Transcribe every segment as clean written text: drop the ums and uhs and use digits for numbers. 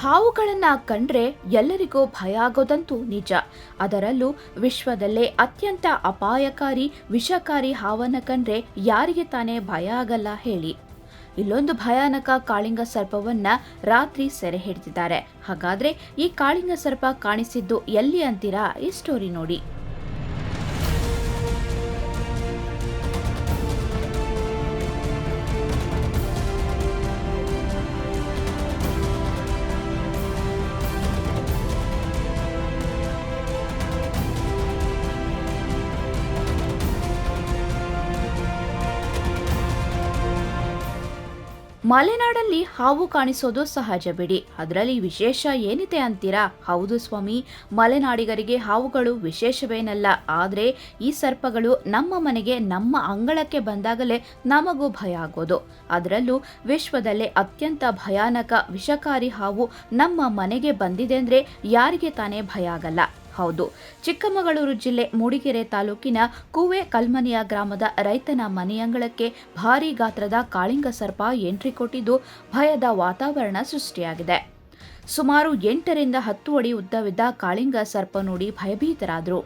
ಹಾವುಗಳನ್ನ ಕಂಡ್ರೆ ಎಲ್ಲರಿಗೂ ಭಯ ಆಗೋದಂತೂ ನಿಜ. ಅದರಲ್ಲೂ ವಿಶ್ವದಲ್ಲೇ ಅತ್ಯಂತ ಅಪಾಯಕಾರಿ ವಿಷಕಾರಿ ಹಾವನ್ನ ಕಂಡ್ರೆ ಯಾರಿಗೆ ತಾನೇ ಭಯ ಆಗಲ್ಲ ಹೇಳಿ. ಇಲ್ಲೊಂದು ಭಯಾನಕ ಕಾಳಿಂಗ ಸರ್ಪವನ್ನ ರಾತ್ರಿ ಸೆರೆ ಹಿಡಿದಿದ್ದಾರೆ. ಹಾಗಾದ್ರೆ ಈ ಕಾಳಿಂಗ ಸರ್ಪ ಕಾಣಿಸಿದ್ದು ಎಲ್ಲಿ ಅಂತೀರಾ? ಈ ಸ್ಟೋರಿ ನೋಡಿ. ಮಲೆನಾಡಲ್ಲಿ ಹಾವು ಕಾಣಿಸೋದು ಸಹಜ ಬಿಡಿ, ಅದರಲ್ಲಿ ವಿಶೇಷ ಏನಿದೆ ಅಂತೀರಾ? ಹೌದು ಸ್ವಾಮಿ, ಮಲೆನಾಡಿಗರಿಗೆ ಹಾವುಗಳು ವಿಶೇಷವೇನಲ್ಲ. ಆದರೆ ಈ ಸರ್ಪಗಳು ನಮ್ಮ ಮನೆಗೆ, ನಮ್ಮ ಅಂಗಳಕ್ಕೆ ಬಂದಾಗಲೇ ನಮಗೂ ಭಯ ಆಗೋದು. ಅದರಲ್ಲೂ ವಿಶ್ವದಲ್ಲೇ ಅತ್ಯಂತ ಭಯಾನಕ ವಿಷಕಾರಿ ಹಾವು ನಮ್ಮ ಮನೆಗೆ ಬಂದಿದೆ ಅಂದ್ರೆ ಯಾರಿಗೆ ತಾನೇ ಭಯ ಆಗಲ್ಲ? ಹೌದು, ಚಿಕ್ಕಮಗಳೂರು ಜಿಲ್ಲೆ ಮೂಡಿಗೆರೆ ತಾಲೂಕಿನ ಕೂವೆ ಕಲ್ಮನಿಯ ಗ್ರಾಮದ ರೈತನ ಮನೆಯಂಗಳಕ್ಕೆ ಭಾರೀ ಗಾತ್ರದ ಕಾಳಿಂಗ ಸರ್ಪ ಎಂಟ್ರಿ ಕೊಟ್ಟಿದ್ದು ಭಯದ ವಾತಾವರಣ ಸೃಷ್ಟಿಯಾಗಿದೆ. ಸುಮಾರು 8 ರಿಂದ 10 ಅಡಿ ಉದ್ದವಿದ್ದ ಕಾಳಿಂಗ ಸರ್ಪ ನೋಡಿ ಭಯಭೀತರಾದರು.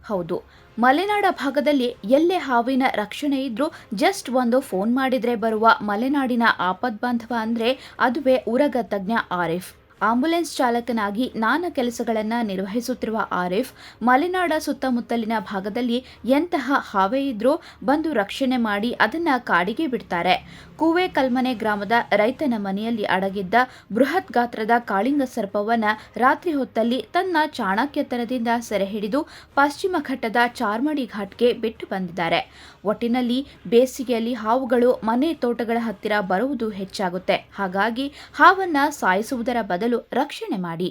ಹೌದು, ಮಲೆನಾಡ ಭಾಗದಲ್ಲಿ ಎಲ್ಲೇ ಹಾವಿನ ರಕ್ಷಣೆ ಇದ್ರೂ ಜಸ್ಟ್ ಒಂದು ಫೋನ್ ಮಾಡಿದ್ರೆ ಬರುವ ಮಲೆನಾಡಿನ ಆಪದ್ಬಾಂಧವ ಅಂದ್ರೆ ಅದುವೇ ಉರಗ ತಜ್ಞ ಆರಿಫ್. ಆಂಬ್ಯುಲೆನ್ಸ್ ಚಾಲಕನಾಗಿ ನಾನಾ ಕೆಲಸಗಳನ್ನು ನಿರ್ವಹಿಸುತ್ತಿರುವ ಆರಿಫ್ ಮಲೆನಾಡ ಸುತ್ತಮುತ್ತಲಿನ ಭಾಗದಲ್ಲಿ ಎಂತಹ ಹಾವೇ ಇದ್ರೂ ಬಂದು ರಕ್ಷಣೆ ಮಾಡಿ ಅದನ್ನ ಕಾಡಿಗೆ ಬಿಡ್ತಾರೆ. ಕೂವೆ ಕಲ್ಮನೆ ಗ್ರಾಮದ ರೈತನ ಮನೆಯಲ್ಲಿ ಅಡಗಿದ್ದ ಬೃಹತ್ ಗಾತ್ರದ ಕಾಳಿಂಗ ಸರ್ಪವನ್ನ ರಾತ್ರಿ ಹೊತ್ತಲ್ಲಿ ತನ್ನ ಚಾಣಕ್ಯತನದಿಂದ ಸೆರೆ ಹಿಡಿದು ಪಶ್ಚಿಮ ಘಟ್ಟದ ಚಾರ್ಮಡಿ ಘಾಟ್ಗೆ ಬಿಟ್ಟು ಬಂದಿದ್ದಾರೆ. ಒಟ್ಟಿನಲ್ಲಿ ಬೇಸಿಗೆಯಲ್ಲಿ ಹಾವುಗಳು ಮನೆ ತೋಟಗಳ ಹತ್ತಿರ ಬರುವುದು ಹೆಚ್ಚಾಗುತ್ತೆ. ಹಾಗಾಗಿ ಹಾವನ್ನ ಸಾಯಿಸುವುದರ ಬದಲು ರಕ್ಷಣೆ ಮಾಡಿ.